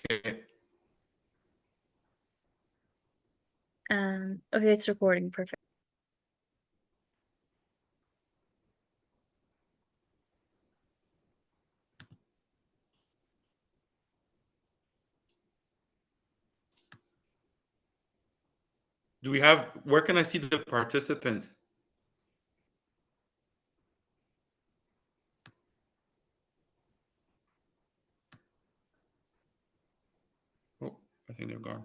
Okay. Okay, it's recording. Perfect. Where can I see the participants? Oh, I think they're gone.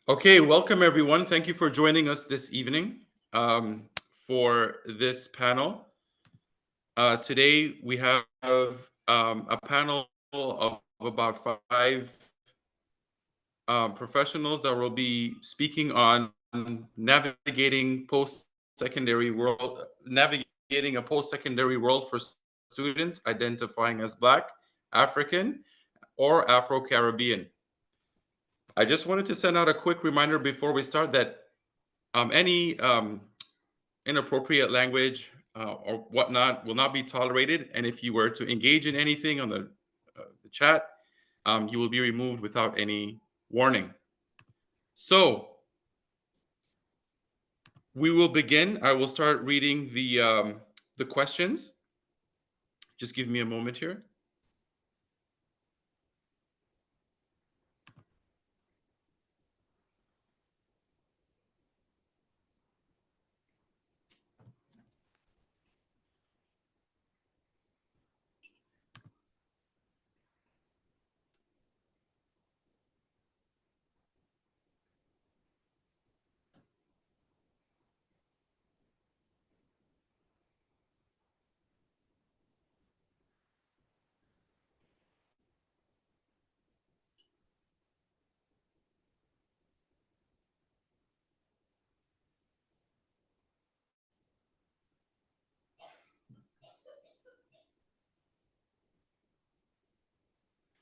Okay, welcome everyone. Thank you for joining us this evening for this panel. Today we have a panel of about five professionals that will be speaking on navigating navigating a post-secondary world for students identifying as Black, African, or Afro-Caribbean. I just wanted to send out a quick reminder before we start that any inappropriate language or whatnot will not be tolerated. And if you were to engage in anything on the chat, you will be removed without any warning. So we will begin. I will start reading the questions. Just give me a moment here.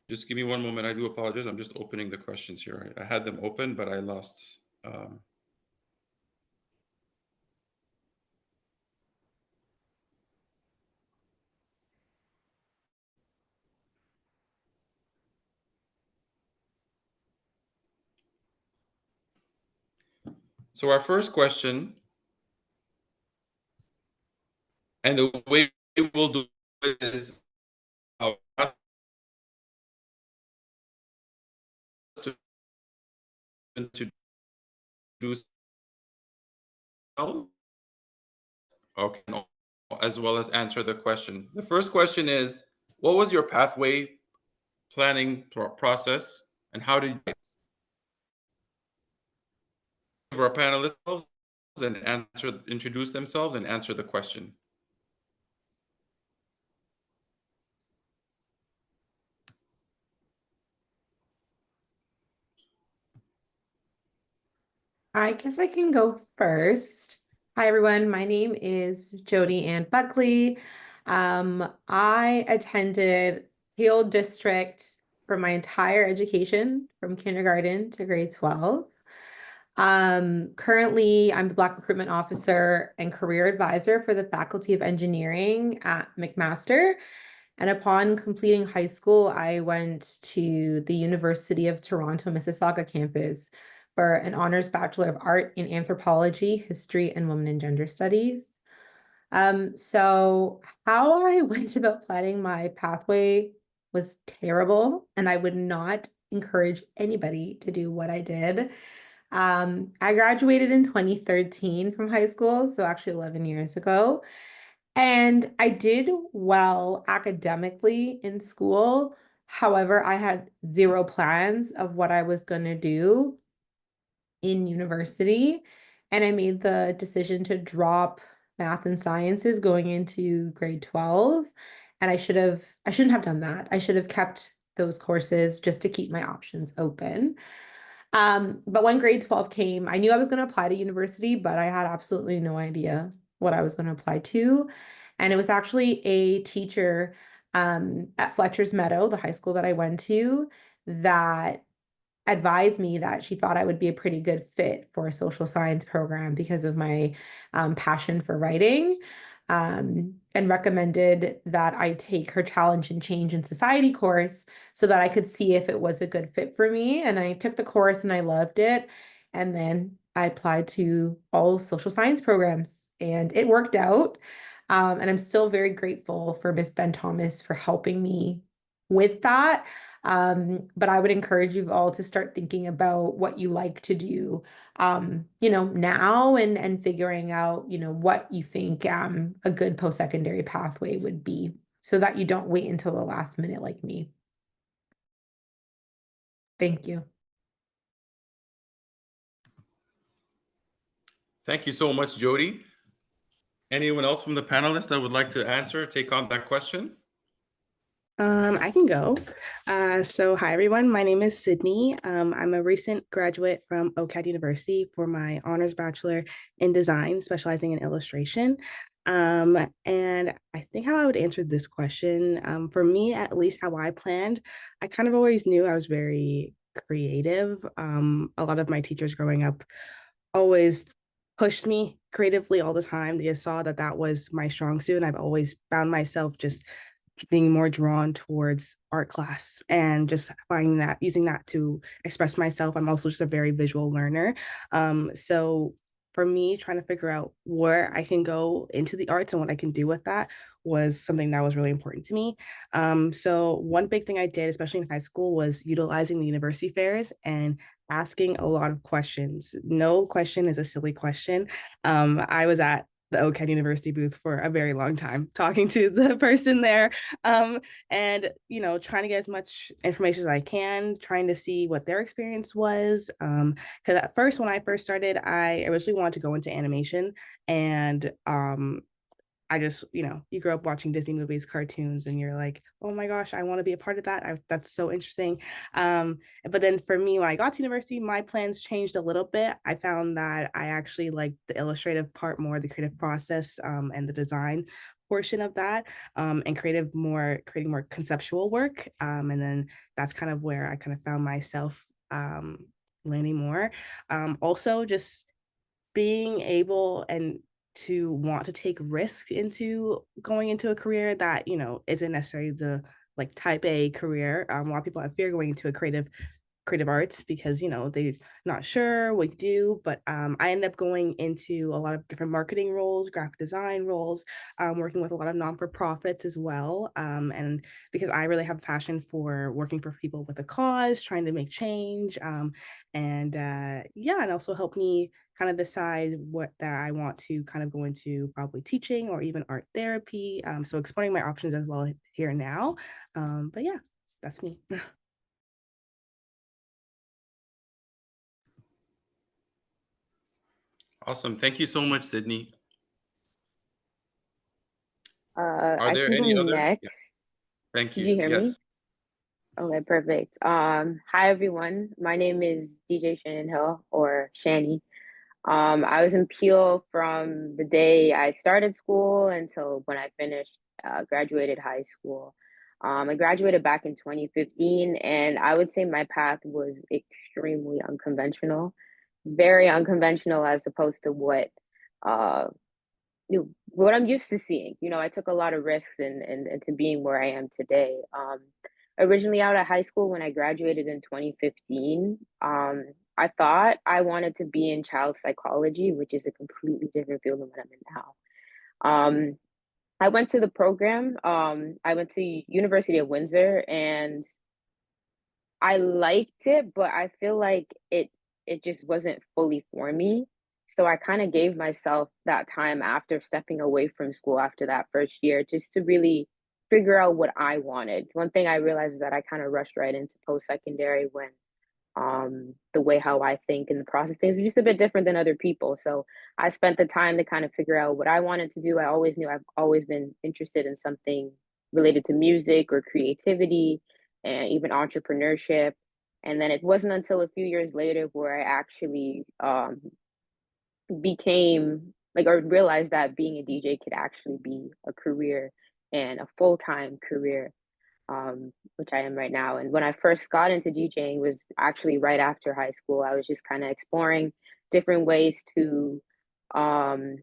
Just give me one moment. I do apologize. I'm just opening the questions here. I had them open, but I lost. So our first question, and the way we'll do it is I'll ask to introduce okay, as well as answer the question. The first question is, what was your pathway planning process, and how did you give our panelists and introduce themselves and answer the question? I guess I can go first. Hi, everyone. My name is Jody Ann Buckley. I attended Peel District for my entire education from kindergarten to grade 12. Currently, I'm the Black Recruitment Officer and Career Advisor for the Faculty of Engineering at McMaster. And upon completing high school, I went to the University of Toronto, Mississauga campus for an honors Bachelor of Art in Anthropology, History, and Women and Gender Studies. So how I went about planning my pathway was terrible, and I would not encourage anybody to do what I did. I graduated in 2013 from high school, so actually 11 years ago. And I did well academically in school. However, I had zero plans of what I was going to do in university. And I made the decision to drop math and sciences going into grade 12. And I shouldn't have done that. I should have kept those courses just to keep my options open. But when grade 12 came, I knew I was going to apply to university, but I had absolutely no idea what I was going to apply to. And it was actually a teacher at Fletcher's Meadow, the high school that I went to, that advised me that she thought I would be a pretty good fit for a social science program because of my passion for writing, and recommended that I take her Challenge and Change in Society course so that I could see if it was a good fit for me. And I took the course and I loved it. And then I applied to all social science programs and it worked out. And I'm still very grateful for Miss Ben Thomas for helping me with that. But I would encourage you all to start thinking about what you like to do, now and figuring out, what you think a good post-secondary pathway would be so that you don't wait until the last minute like me. Thank you. Thank you so much, Jody. Anyone else from the panelists that would like to answer, take on that question? I can go. So hi everyone, my name is Sydney. I'm a recent graduate from OCAD University for my honors bachelor in design, specializing in illustration. And I think how I would answer this question, for me, at least how I planned, I kind of always knew I was very creative. A lot of my teachers growing up always pushed me creatively all the time. They just saw that that was my strong suit, and I've always found myself just being more drawn towards art class and just finding that, using that to express myself. I'm also just a very visual learner. So for me, trying to figure out where I can go into the arts and what I can do with that was something that was really important to me. So one big thing I did, especially in high school, was utilizing the university fairs and asking a lot of questions. No question is a silly question. I was at the OCAD University booth for a very long time, talking to the person there, and trying to get as much information as I can, trying to see what their experience was. Because at first, when I first started, I originally wanted to go into animation, and I just, you grow up watching Disney movies, cartoons, and you're like, oh my gosh, I want to be a part of that. That's so interesting. But then for me, when I got to university, my plans changed a little bit. I found that I actually liked the illustrative part more, the creative process, and the design portion of that, and creating more conceptual work. And then that's kind of where I kind of found myself landing more. Also, just being able and to want to take risk into going into a career that isn't necessarily the like type A career. A lot of people have fear going into a creative arts because they're not sure what to do, but I ended up going into a lot of different marketing roles, graphic design roles, working with a lot of non-for-profits as well, and because I really have a passion for working for people with a cause, trying to make change, and also help me kind of decide what that I want to kind of go into, probably teaching or even art therapy, so exploring my options as well here and now, but yeah, that's me. Awesome. Thank you so much, Sydney. Are I there can go any other? Yeah. next. Thank Did you. you hear me? Yes. Okay, perfect. Hi everyone. My name is DJ Shannon Hill or Shani. I was in Peel from the day I started school until when I finished, graduated high school. I graduated back in 2015, and I would say my path was extremely unconventional, very unconventional as opposed to uh, what I'm used to seeing. I took a lot of risks and to being where I am today. Originally out of high school when I graduated in 2015, I thought I wanted to be in child psychology, which is a completely different field than what I'm in now. I went to the program. I went to University of Windsor, and I liked it, but I feel like it just wasn't fully for me. So I kind of gave myself that time after stepping away from school after that first year just to really figure out what I wanted. One thing I realized is that I kind of rushed right into post-secondary when the way how I think in the process things are just a bit different than other people. So I spent the time to kind of figure out what I wanted to do. I always knew I've always been interested in something related to music or creativity and even entrepreneurship. And then it wasn't until a few years later where I actually became like or realized that being a DJ could actually be a career and a full-time career. which I am right now. And when I first got into DJing was actually right after high school. I was just kind of exploring different ways to um,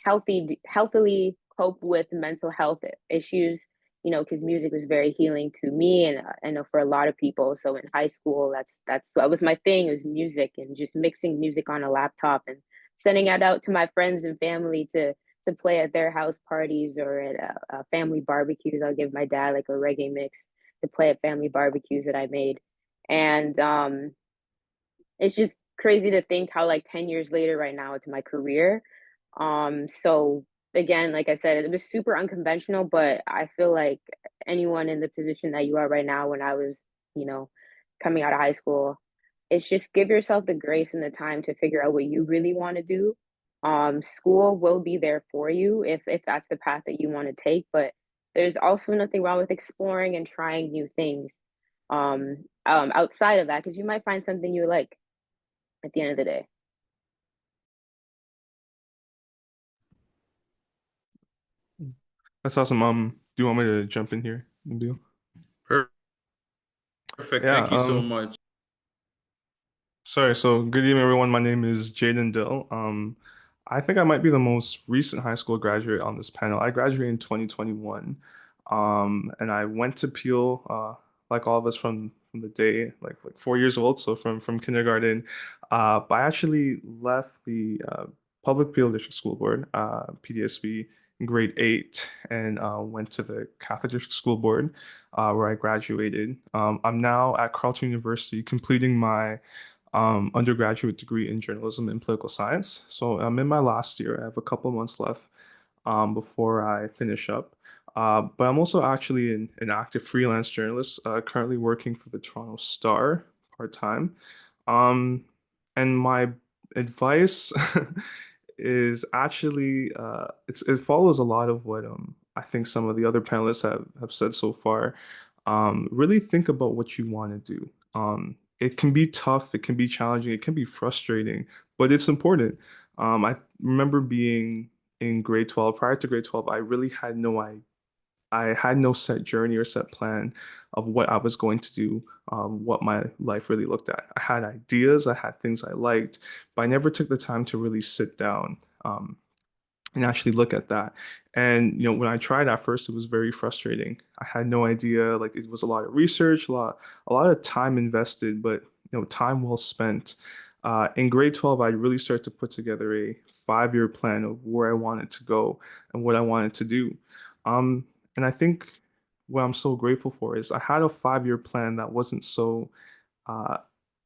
healthily cope with mental health issues. You know, because music was very healing to me, and I know for a lot of people. So in high school, that was my thing. It was music, and just mixing music on a laptop and sending it out to my friends and family to play at their house parties or at family barbecues. I'll give my dad like a reggae mix to play at family barbecues that I made. And it's just crazy to think how like 10 years later right now it's my career. So again, like I said, it was super unconventional, but I feel like anyone in the position that you are right now, when I was, you know, coming out of high school, it's just give yourself the grace and the time to figure out what you really want to do. School will be there for you if that's the path that you want to take, but there's also nothing wrong with exploring and trying new things outside of that, because you might find something you like at the end of the day. That's awesome. Do you want me to jump in here, Nabil? Perfect. Yeah, Thank you so much. Sorry, so good evening, everyone. My name is Jaden Dill. I think I might be the most recent high school graduate on this panel. I graduated in 2021, and I went to Peel, like all of us from the day, like 4 years old, so from kindergarten. But I actually left the public Peel District School Board, PDSB, in grade 8, and went to the Catholic District School Board, where I graduated. I'm now at Carleton University completing my undergraduate degree in journalism and political science. So I'm in my last year. I have a couple months left before I finish up. But I'm also actually an active freelance journalist, currently working for the Toronto Star part-time. Um, and my advice is actually it follows a lot of what I think some of the other panelists have said so far. Really think about what you want to do. It can be tough, it can be challenging, it can be frustrating, but it's important. I remember being in grade 12, prior to grade 12, I really had I had no set journey or set plan of what I was going to do, what my life really looked at. I had ideas, I had things I liked, but I never took the time to really sit down and actually look at that. And when I tried at first, it was very frustrating. I had no idea, like it was a lot of research, a lot of time invested, but time well spent. In grade 12, I really started to put together a 5-year plan of where I wanted to go and what I wanted to do. And I think what I'm so grateful for is I had a 5-year plan that wasn't so uh,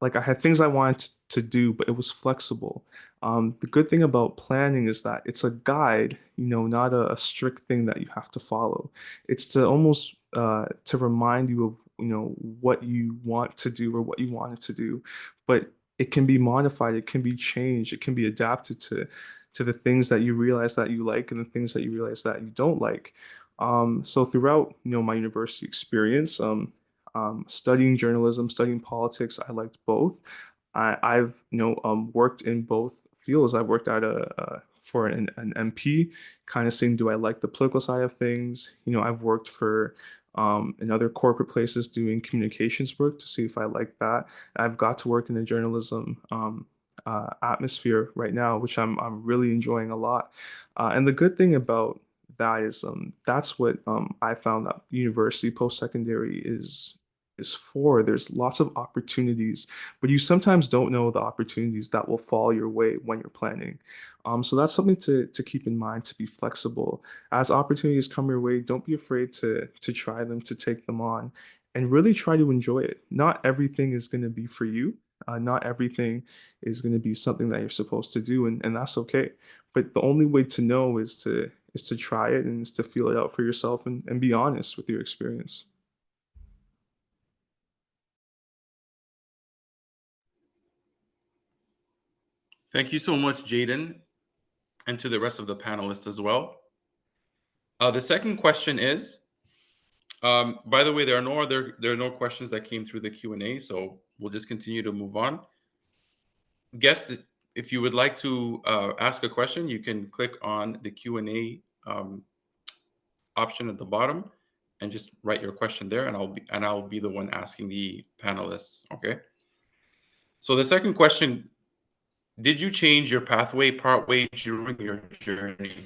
like I had things I wanted to do, but it was flexible. The good thing about planning is that it's a guide, not a strict thing that you have to follow. It's to almost to remind you of, what you want to do or what you wanted to do, but it can be modified, it can be changed, it can be adapted to the things that you realize that you like and the things that you realize that you don't like. So throughout, my university experience, studying journalism, studying politics, I liked both. I've worked in both fields. I've worked at for an MP, kind of seeing, do I like the political side of things? I've worked for in other corporate places doing communications work to see if I like that. I've got to work in a journalism atmosphere right now, which I'm really enjoying a lot. And the good thing about that is that's what I found that university post-secondary is for. There's lots of opportunities, but you sometimes don't know the opportunities that will fall your way when you're planning. So that's something to keep in mind, to be flexible. As opportunities come your way, don't be afraid to try them, to take them on, and really try to enjoy it. Not everything is going to be for you. Not everything is going to be something that you're supposed to do, and that's okay. But the only way to know is to try it and is to feel it out for yourself and be honest with your experience. Thank you so much, Jaden, and to the rest of the panelists as well. The second question is, by the way, there are no questions that came through the Q&A, so we'll just continue to move on. Guests, if you would like to ask a question, you can click on the Q&A option at the bottom and just write your question there, and I'll be the one asking the panelists. Okay. So the second question: did you change your pathway partway during your journey?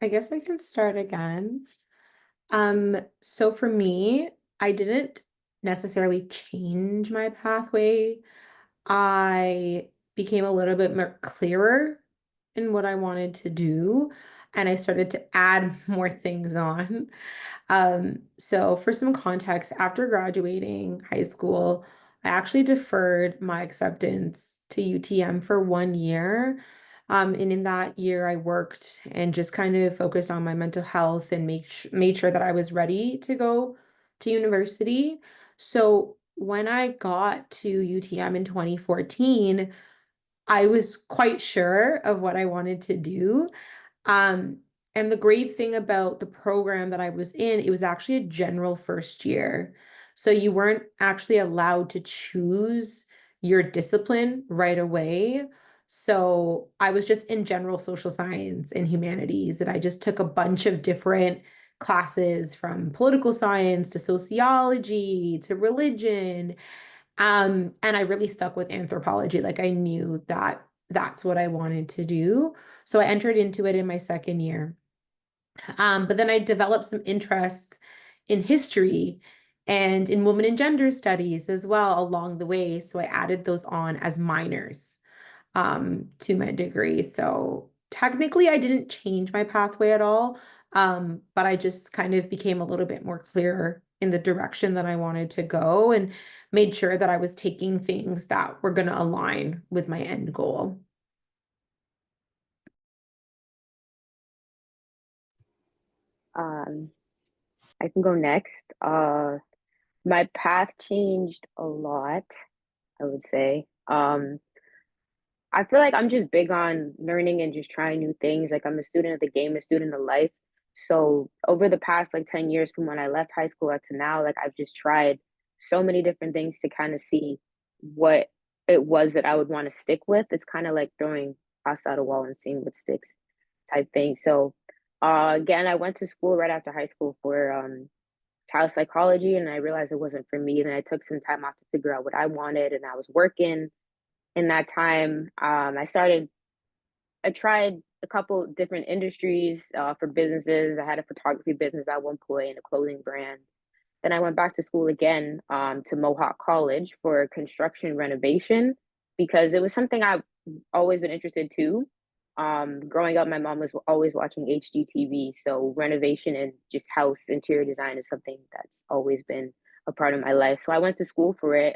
I guess I can start again. So for me, I didn't necessarily change my pathway. I became a little bit more clearer in what I wanted to do, and I started to add more things on. So for some context, after graduating high school, I actually deferred my acceptance to UTM for 1 year. And in that year, I worked and just kind of focused on my mental health and made sure that I was ready to go to university. So when I got to UTM in 2014, I was quite sure of what I wanted to do. Um, and the great thing about the program that I was in, it was actually a general first year. So you weren't actually allowed to choose your discipline right away. So I was just in general social science and humanities, and I just took a bunch of different classes from political science to sociology to religion. And I really stuck with anthropology. Like I knew that that's what I wanted to do. So I entered into it in my second year. But then I developed some interests in history and in women and gender studies as well along the way. So I added those on as minors to my degree. So technically, I didn't change my pathway at all, but I just kind of became a little bit more clear in the direction that I wanted to go and made sure that I was taking things that were going to align with my end goal. I can go next. My path changed a lot, I would say. I feel like I'm just big on learning and just trying new things. Like I'm a student of the game, a student of life. So over the past like 10 years from when I left high school up to now, like I've just tried so many different things to kind of see what it was that I would want to stick with. It's kind of like throwing pasta at a wall and seeing what sticks type thing. So again, I went to school right after high school for child psychology, and I realized it wasn't for me. Then I took some time off to figure out what I wanted, and I was working in that time. I tried a couple different industries for businesses. I had a photography business at one point and a clothing brand. Then I went back to school again to Mohawk College for construction renovation because it was something I've always been interested to. Growing up, my mom was always watching HGTV, so renovation and just house interior design is something that's always been a part of my life. So I went to school for it.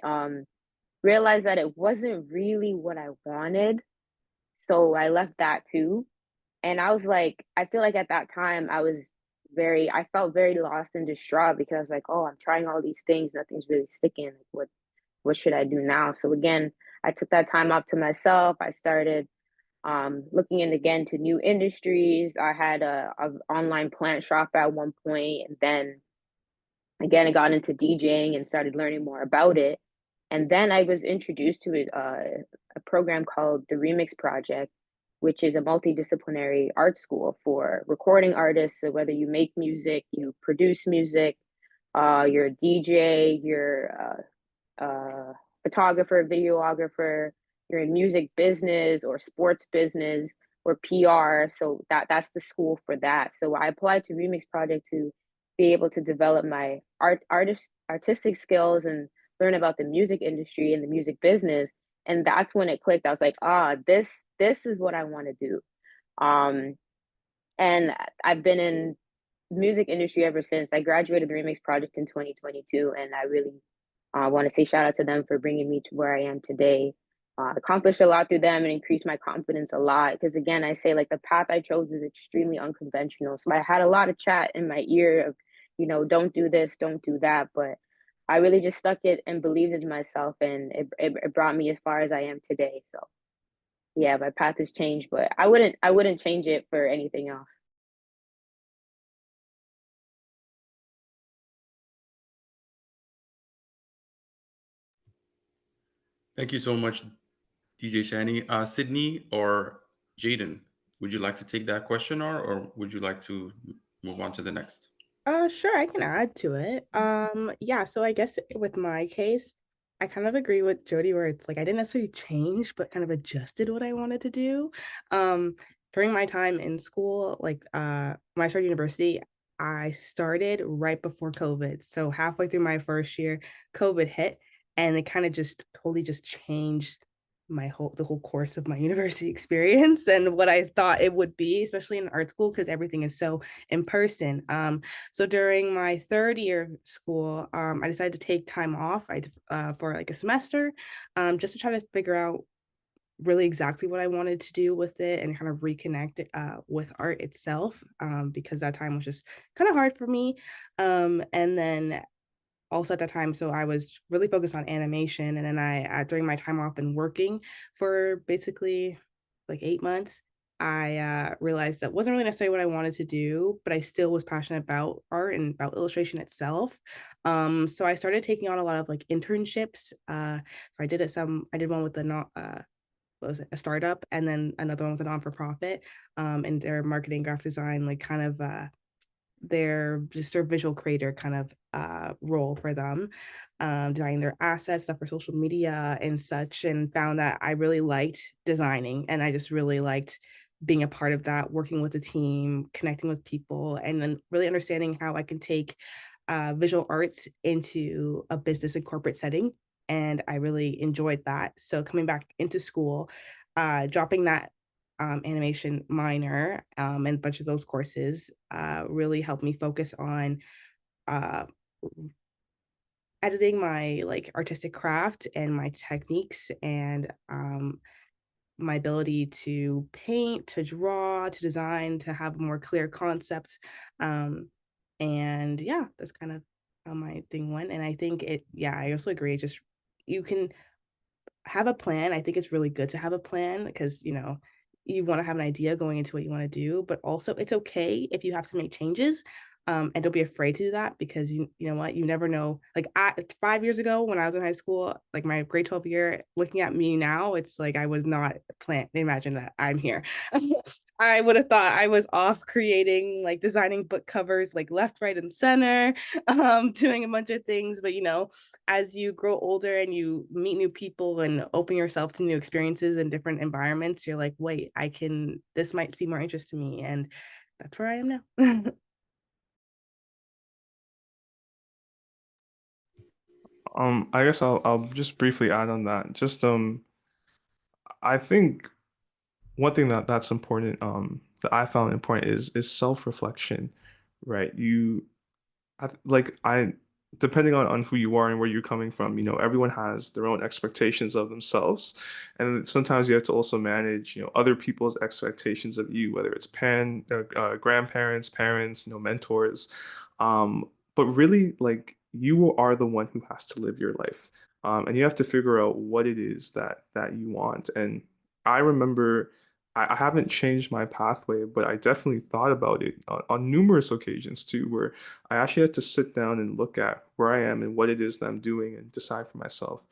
Realized that it wasn't really what I wanted, so I left that too. And I was like, I feel like at that time I felt very lost and distraught because I was like, oh, I'm trying all these things, nothing's really sticking. Like, what should I do now? So again, I took that time off to myself. I started looking in again to new industries. I had a online plant shop at one point, and then again, I got into DJing and started learning more about it. And then I was introduced to a program called the Remix Project, which is a multidisciplinary art school for recording artists. So whether you make music, you produce music, you're a DJ, you're a photographer, videographer, you're in music business or sports business or PR. So that's the school for that. So I applied to Remix Project to be able to develop my artistic skills and learn about the music industry and the music business. And that's when it clicked. I was like, this is what I want to do. Um, and I've been in music industry ever since. I graduated the Remix Project in 2022, and I really want to say shout out to them for bringing me to where I am today. Accomplished a lot through them and increased my confidence a lot. Because again, I say like the path I chose is extremely unconventional. So I had a lot of chat in my ear of, don't do this, don't do that. But I really just stuck it and believed in myself, and it brought me as far as I am today. So yeah, my path has changed, but I wouldn't change it for anything else. Thank you so much, DJ Shani. Sydney or Jaden, would you like to take that question, or would you like to move on to the next? Sure, I can add to it. Yeah, so I guess with my case, I kind of agree with Jody where it's like I didn't necessarily change, but kind of adjusted what I wanted to do. Um, During my time in school, like when I started university, I started right before COVID. So halfway through my first year, COVID hit, and it kind of just totally just changed the whole course of my university experience and what I thought it would be, especially in art school, because everything is so in person. So during my third year of school, I decided to take time off for like a semester, just to try to figure out really exactly what I wanted to do with it and kind of reconnect with art itself, because that time was just kind of hard for me. And then also at that time, so I was really focused on animation, and then during my time off and working for basically like 8 months, I realized that wasn't really necessarily what I wanted to do, but I still was passionate about art and about illustration itself. So I started taking on a lot of like internships. I did one with the not what was it, a startup, and then another one with a non-for-profit, and their marketing, graphic design, like kind of their visual creator kind of role for them, designing their assets, stuff for social media and such, and found that I really liked designing, and I just really liked being a part of that, working with a team, connecting with people, and then really understanding how I can take visual arts into a business and corporate setting. And I really enjoyed that. So coming back into school, dropping that animation minor, and a bunch of those courses really helped me focus on uh, editing my like artistic craft and my techniques, and my ability to paint, to draw, to design, to have a more clear concept. And yeah, that's kind of how my thing went. And I think yeah, I also agree. Just you can have a plan. I think it's really good to have a plan because, you want to have an idea going into what you want to do, but also it's okay if you have to make changes. And don't be afraid to do that because you know what, you never know. Like 5 years ago when I was in high school, like my grade 12 year, looking at me now, it's like I was not planned. Imagine that I'm here. I would have thought I was off creating, like designing book covers, like left, right, and center, doing a bunch of things. But as you grow older and you meet new people and open yourself to new experiences and different environments, you're like, wait, this might seem more interest to me. And that's where I am now. I guess I'll just briefly add on that. Just I think one thing that's important that I found important is self-reflection, right? I depending on who you are and where you're coming from, everyone has their own expectations of themselves, and sometimes you have to also manage, other people's expectations of you, whether it's grandparents, parents, mentors, um, but really like you are the one who has to live your life, and you have to figure out what it is that you want. And I remember I haven't changed my pathway, but I definitely thought about it on numerous occasions too, where I actually had to sit down and look at where I am and what it is that I'm doing and decide for myself,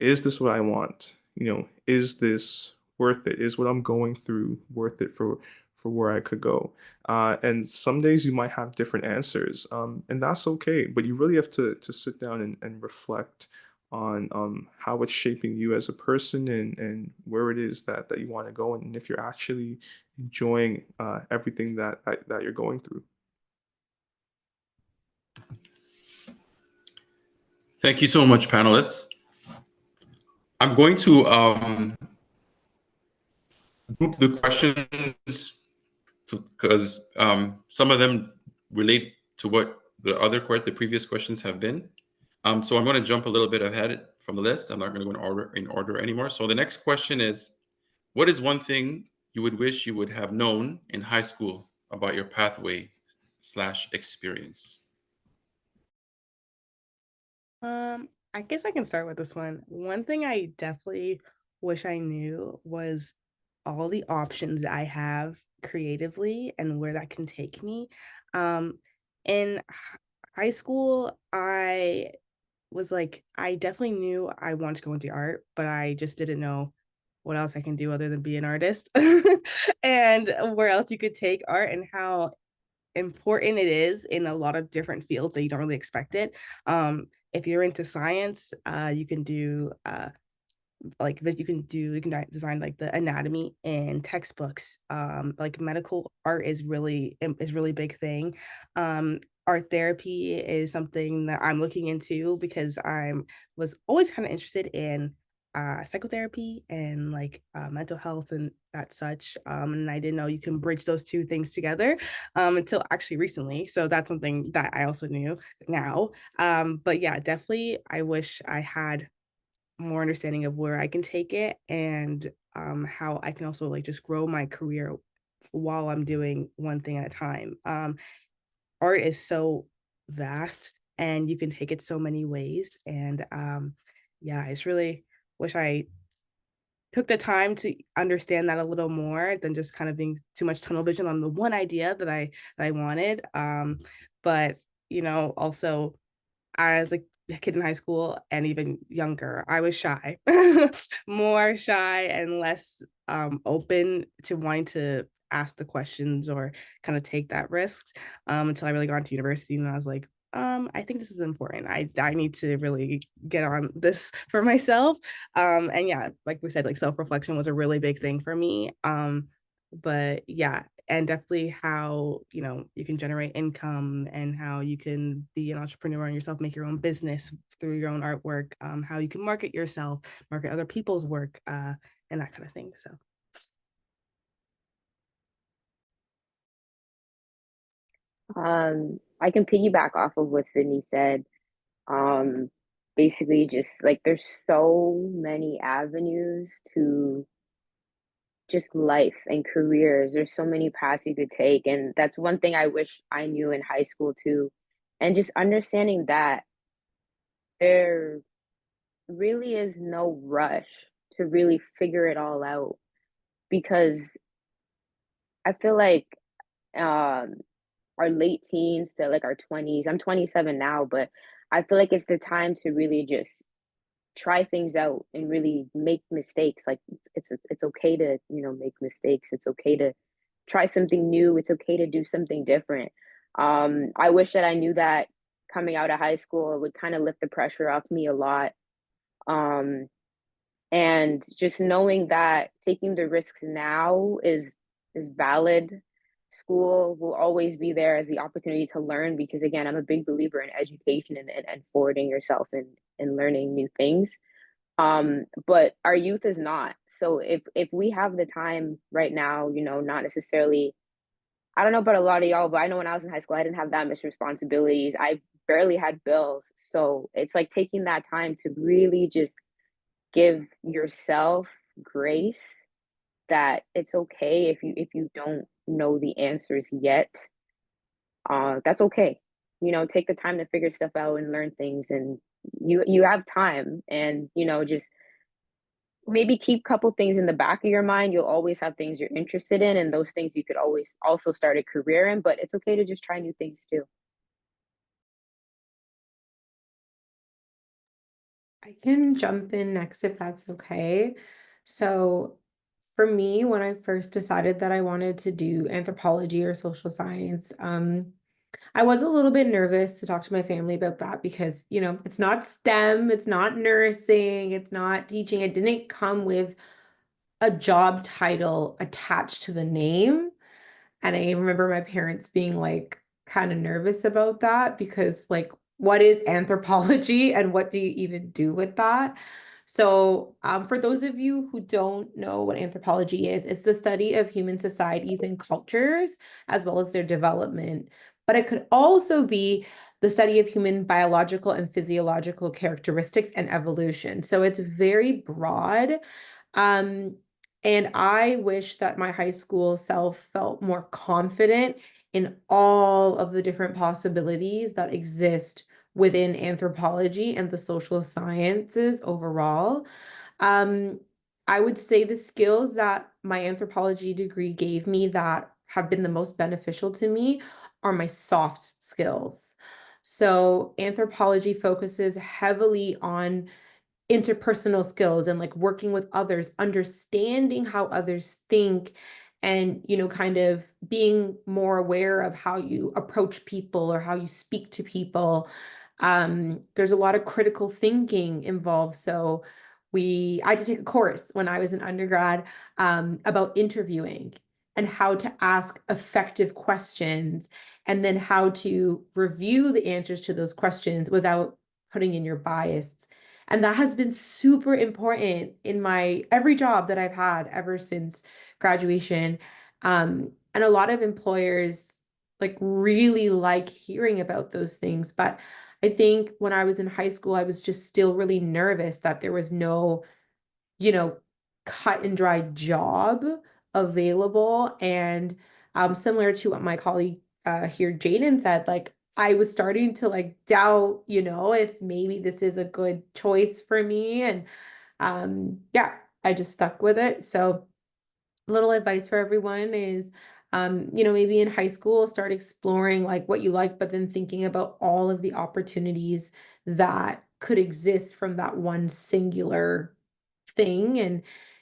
is this what I want? Is this worth it? Is what I'm going through worth it for where I could go? And some days you might have different answers, and that's okay. But you really have to sit down and reflect on how it's shaping you as a person and where it is that you want to go, and if you're actually enjoying everything that you're going through. Thank you so much, panelists. I'm going to group the questions because some of them relate to what the previous questions have been. So I'm going to jump a little bit ahead from the list. I'm not going to go in order anymore. So the next question is, what is one thing you would wish you would have known in high school about your pathway/experience? I guess I can start with this one. One thing I definitely wish I knew was all the options I have creatively and where that can take me. In high school, I definitely knew I wanted to go into art, but I just didn't know what else I can do other than be an artist and where else you could take art and how important it is in a lot of different fields that you don't really expect it. If you're into science, you can do you can design like the anatomy in textbooks. Like medical art is really big thing. Art therapy is something that I'm looking into because was always kind of interested in psychotherapy and like mental health and that such. And I didn't know you can bridge those two things together until actually recently. So that's something that I also knew now. But yeah, definitely I wish I had more understanding of where I can take it and how I can also like just grow my career while I'm doing one thing at a time. Art is so vast and you can take it so many ways. And yeah, it's really wish I took the time to understand that a little more than just kind of being too much tunnel vision on the one idea that I wanted. But you know, also as a kid in high school and even younger, I was shy, more shy and less open to wanting to ask the questions or kind of take that risk until I really got into university and I was like, I think this is important. I need to really get on this for myself. And yeah, like we said, like self-reflection was a really big thing for me. But yeah, and definitely how you can generate income and how you can be an entrepreneur on yourself, make your own business through your own artwork, how you can market yourself, market other people's work, and that kind of thing. So I can piggyback off of what Sydney said. Um, Basically, just like there's so many avenues to just life and careers. There's so many paths you could take, and that's one thing I wish I knew in high school too. And just understanding that there really is no rush to really figure it all out because I feel like um our late teens to like our 20s. I'm 27 now, but I feel like it's the time to really just try things out and really make mistakes. Like it's okay to, make mistakes. It's okay to try something new. It's okay to do something different. I wish that I knew that coming out of high school. It would kind of lift the pressure off me a lot. Um, and just knowing that taking the risks now is valid. School will always be there as the opportunity to learn because again, I'm a big believer in education and forwarding yourself and learning new things. But our youth is not. So if we have the time right now, not necessarily, I don't know about a lot of y'all, but I know when I was in high school, I didn't have that much responsibilities. I barely had bills. So it's like taking that time to really just give yourself grace that it's okay if you don't know the answers yet. That's okay. Take the time to figure stuff out and learn things and you have time and just maybe keep a couple things in the back of your mind. You'll always have things you're interested in and those things you could always also start a career in, but it's okay to just try new things too. I can jump in next if that's okay. So, for me, when I first decided that I wanted to do anthropology or social science, I was a little bit nervous to talk to my family about that because, it's not STEM, it's not nursing, it's not teaching. It didn't come with a job title attached to the name. And I remember my parents being like kind of nervous about that because like, what is anthropology and what do you even do with that? So for those of you who don't know what anthropology is, it's the study of human societies and cultures as well as their development. But it could also be the study of human biological and physiological characteristics and evolution. So it's very broad. Um, and I wish that my high school self felt more confident in all of the different possibilities that exist within anthropology and the social sciences overall. Um, I would say the skills that my anthropology degree gave me that have been the most beneficial to me are my soft skills. So anthropology focuses heavily on interpersonal skills and like working with others, understanding how others think, and, you know, kind of being more aware of how you approach people or how you speak to people. There's a lot of critical thinking involved. So I had to take a course when I was an undergrad about interviewing and how to ask effective questions, and then how to review the answers to those questions without putting in your bias. And that has been super important in my every job that I've had ever since graduation. And a lot of employers like really like hearing about those things. But I think when I was in high school, I was just still really nervous that there was no, you know, cut and dry job available. And similar to what my colleague here, Jaden, said, like I was starting to like doubt, you know, if maybe this is a good choice for me. And yeah, I just stuck with it. So little advice for everyone is, you know, maybe in high school, start exploring like what you like, but then thinking about all of the opportunities that could exist from that one singular thing. And,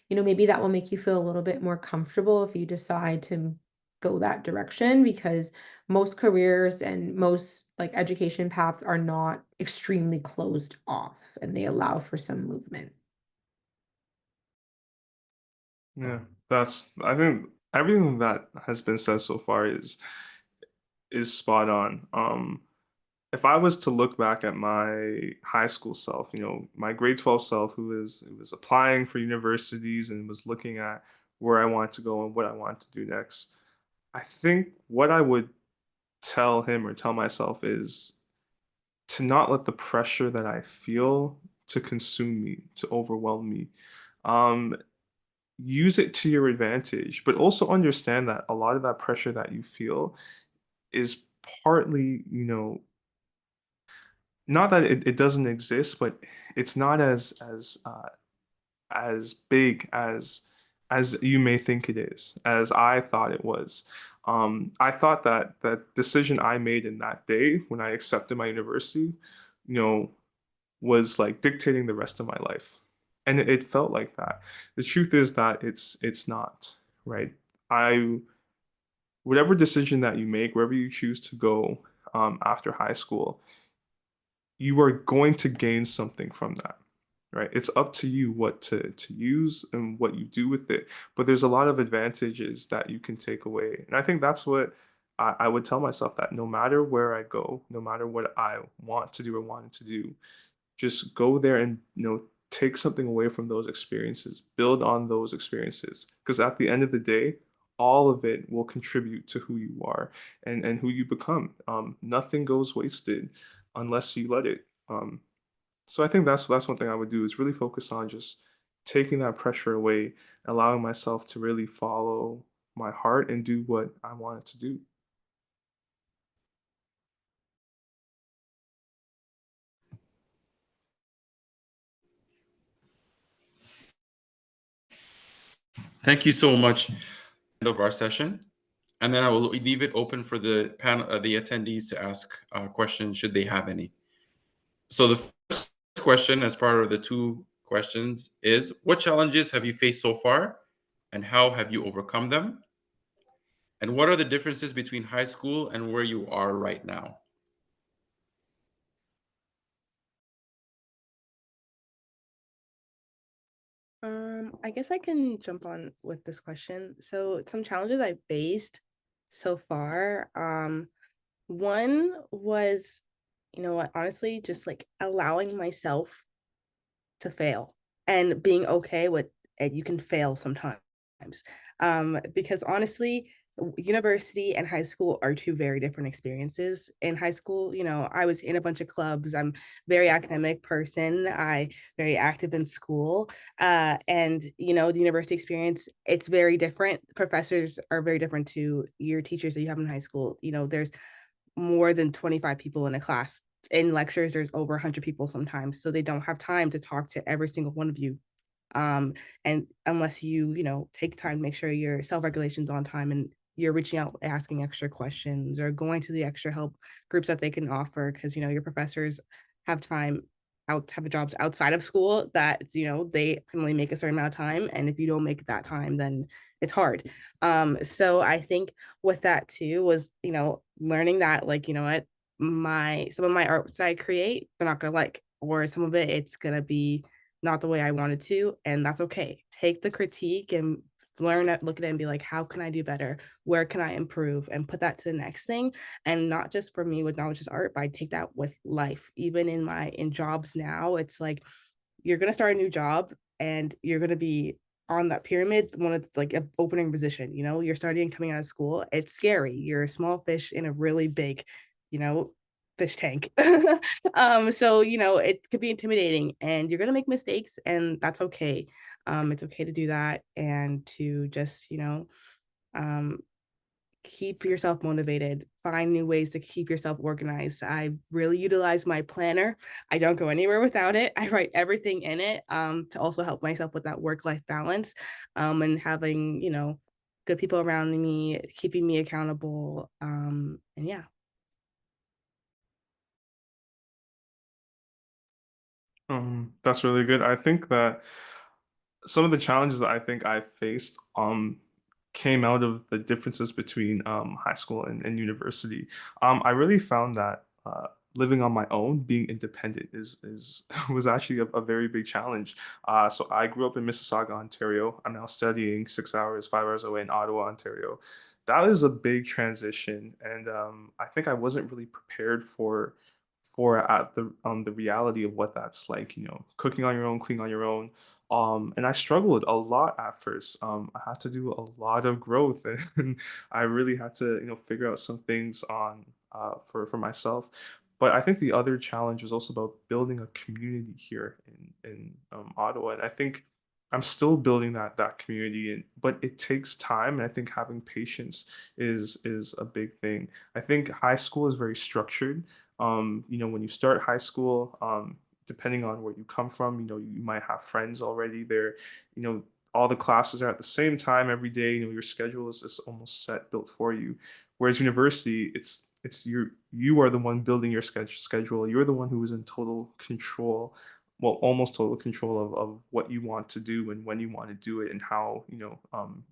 you know, maybe that will make you feel a little bit more comfortable if you decide to go that direction, because most careers and most like education paths are not extremely closed off and they allow for some movement. Yeah, I think everything that has been said so far is spot on. If I was to look back at my high school self, you know, my grade 12 self who was applying for universities and was looking at where I want to go and what I want to do next, I think what I would tell him or tell myself is to not let the pressure that I feel to consume me, to overwhelm me. Um, Use it to your advantage, but also understand that a lot of that pressure that you feel is partly, you know, not that it doesn't exist, but it's not as big as you may think it is, as I thought it was. I thought that that decision I made in that day when I accepted my university, you know, was like dictating the rest of my life. And it felt like that. The truth is that it's not, right? I Whatever decision that you make, wherever you choose to go after high school, you are going to gain something from that, right? It's up to you what to use and what you do with it. But there's a lot of advantages that you can take away. And I think that's what I would tell myself, that no matter where I go, no matter what I want to do or wanted to do, just go there and, you know, take something away from those experiences, build on those experiences, because at the end of the day, all of it will contribute to who you are and who you become. Nothing goes wasted unless you let it. So I think that's one thing I would do, is really focus on just taking that pressure away, allowing myself to really follow my heart and do what I wanted to do. Thank you so much. End of our session, and then I will leave it open for the panel, the attendees to ask questions should they have any. So the first question, as part of the two questions, is what challenges have you faced so far, and how have you overcome them? And what are the differences between high school and where you are right now? I guess I can jump on with this question. So some challenges I faced so far. One was, you know what, honestly, just like allowing myself to fail and being okay with it. You can fail sometimes. Because honestly, university and high school are two very different experiences. In high school, you know, I was in a bunch of clubs. I'm very academic person. I very active in school. And you know, the university experience, it's very different. Professors are very different to your teachers that you have in high school. You know, there's more than 25 people in a class. In lectures, there's over 100 people sometimes, so they don't have time to talk to every single one of you. And unless you know, take time to make sure your self-regulation's on time and you're reaching out, asking extra questions or going to the extra help groups that they can offer, because you know your professors have time type of jobs outside of school that, they can only make a certain amount of time. And if you don't make that time, then it's hard. So I think with that too was, learning that, like, what, some of my art I create, they're not gonna like, or some of it's gonna be not the way I wanted to, and that's okay. Take the critique and learn it, look at it and be like, how can I do better? Where can I improve? And put that to the next thing. And not just for me with not just art, but I take that with life. Even in jobs now, it's like you're gonna start a new job and you're gonna be on that pyramid, one of like an opening position, you're starting and coming out of school. It's scary. You're a small fish in a really big, you know, fish tank. So, it could be intimidating and you're gonna make mistakes, and that's okay. It's okay to do that and to just, um, keep yourself motivated, find new ways to keep yourself organized. I really utilize my planner. I don't go anywhere without it. I write everything in it, to also help myself with that work-life balance, and having, good people around me, keeping me accountable. And yeah. That's really good. I think that some of the challenges that I think I faced came out of the differences between high school and university. I really found that living on my own, being independent is was actually a very big challenge. So I grew up in Mississauga, Ontario. I'm now studying 6 hours, 5 hours away in Ottawa, Ontario. That is a big transition, and I think I wasn't really prepared for at the reality of what that's like, cooking on your own, cleaning on your own. And I struggled a lot at first. I had to do a lot of growth, and I really had to, figure out some things on for myself. But I think the other challenge was also about building a community here in Ottawa, and I think I'm still building that community, and but it takes time, and I think having patience is a big thing. I think high school is very structured. When you start high school, depending on where you come from, you might have friends already there. You know, all the classes are at the same time every day. Your schedule is just almost set, built for you. Whereas university, you are the one building your schedule. You're the one who is in total control, well, almost total control of what you want to do and when you want to do it and how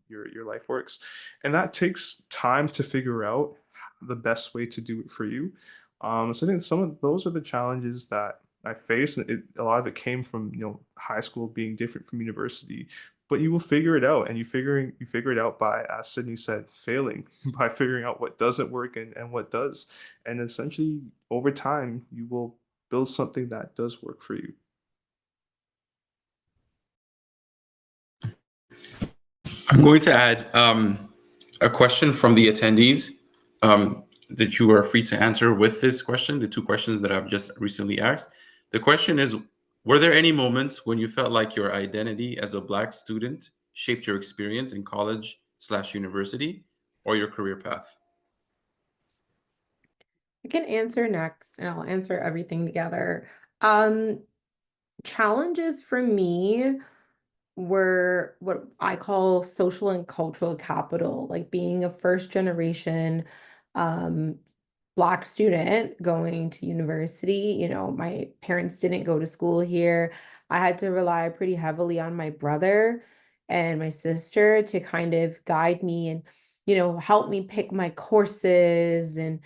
your life works. And that takes time to figure out the best way to do it for you. So I think some of those are the challenges that I faced. And a lot of it came from high school being different from university, but you will figure it out, and you figure it out by, as Sydney said, failing, by figuring out what doesn't work and what does, and essentially over time you will build something that does work for you. I'm going to add a question from the attendees that you are free to answer with this question, the two questions that I've just recently asked. The question is, were there any moments when you felt like your identity as a Black student shaped your experience in college/university or your career path? I can answer next, and I'll answer everything together. Challenges for me were what I call social and cultural capital, like being a first generation um, Black student going to university. My parents didn't go to school here. I had to rely pretty heavily on my brother and my sister to kind of guide me and, help me pick my courses and,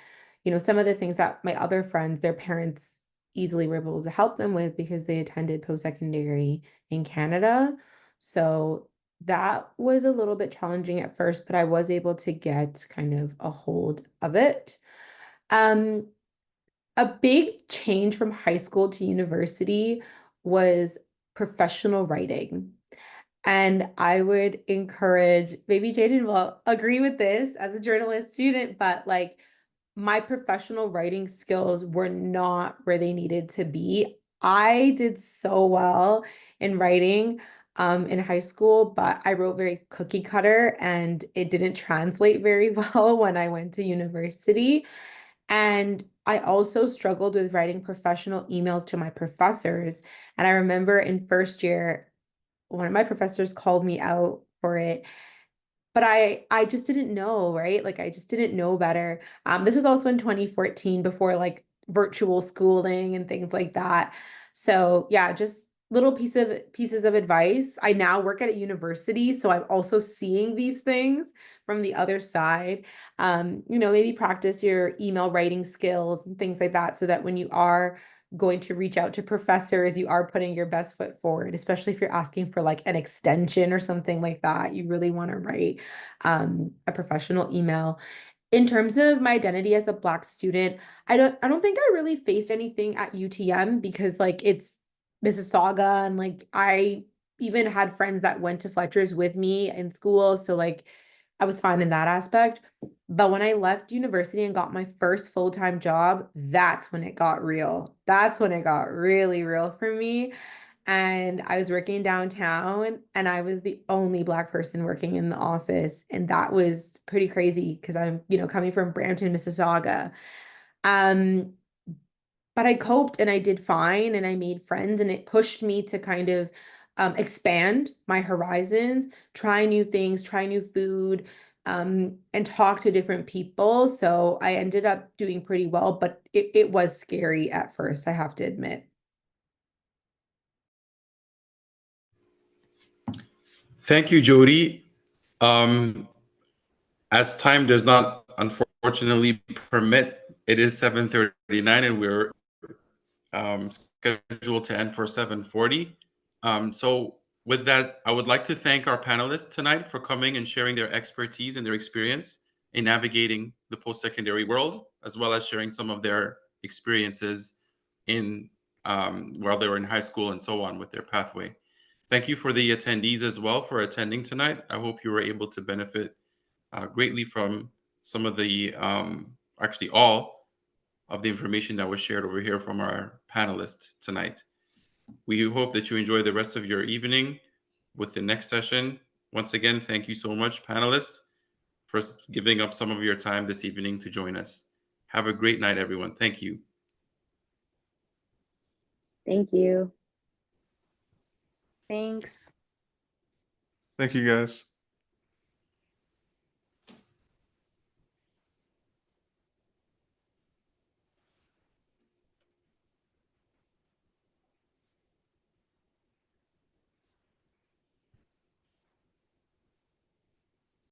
some of the things that my other friends, their parents easily were able to help them with because they attended post-secondary in Canada. So that was a little bit challenging at first, but I was able to get kind of a hold of it. Um, a big change from high school to university was professional writing. And I would encourage, maybe Jaden will agree with this as a journalist student, but like my professional writing skills were not where they needed to be. I did so well in writing in high school, but I wrote very cookie cutter and it didn't translate very well when I went to university. And I also struggled with writing professional emails to my professors. And I remember in first year, one of my professors called me out for it, but I just didn't know, right? Like I just didn't know better. This was also in 2014 before like virtual schooling and things like that. So yeah, just little pieces of advice. I now work at a university, so I'm also seeing these things from the other side. Maybe practice your email writing skills and things like that so that when you are going to reach out to professors, you are putting your best foot forward, especially if you're asking for like an extension or something like that. You really want to write a professional email. In terms of my identity as a Black student, I don't think I really faced anything at UTM because like it's Mississauga, and like I even had friends that went to Fletcher's with me in school, so like I was fine in that aspect. But when I left university and got my first full-time job, that's when it got real. That's when it got really real for me. And I was working downtown and I was the only Black person working in the office. And that was pretty crazy because I'm, coming from Brampton, Mississauga. Um, but I coped and I did fine and I made friends, and it pushed me to kind of expand my horizons, try new things, try new food, and talk to different people. So I ended up doing pretty well, but it was scary at first, I have to admit. Thank you, Jody. As time does not unfortunately permit, it is 7:39 and we're scheduled to end for 7:40. So with that, I would like to thank our panelists tonight for coming and sharing their expertise and their experience in navigating the post-secondary world, as well as sharing some of their experiences in while they were in high school and so on with their pathway. Thank you for the attendees as well for attending tonight. I hope you were able to benefit greatly from some of the, actually all of the information that was shared over here from our panelists tonight. We hope that you enjoy the rest of your evening with the next session. Once again, thank you so much, panelists, for giving up some of your time this evening to join us. Have a great night, everyone. Thank you. Thank you. Thanks. Thank you, guys.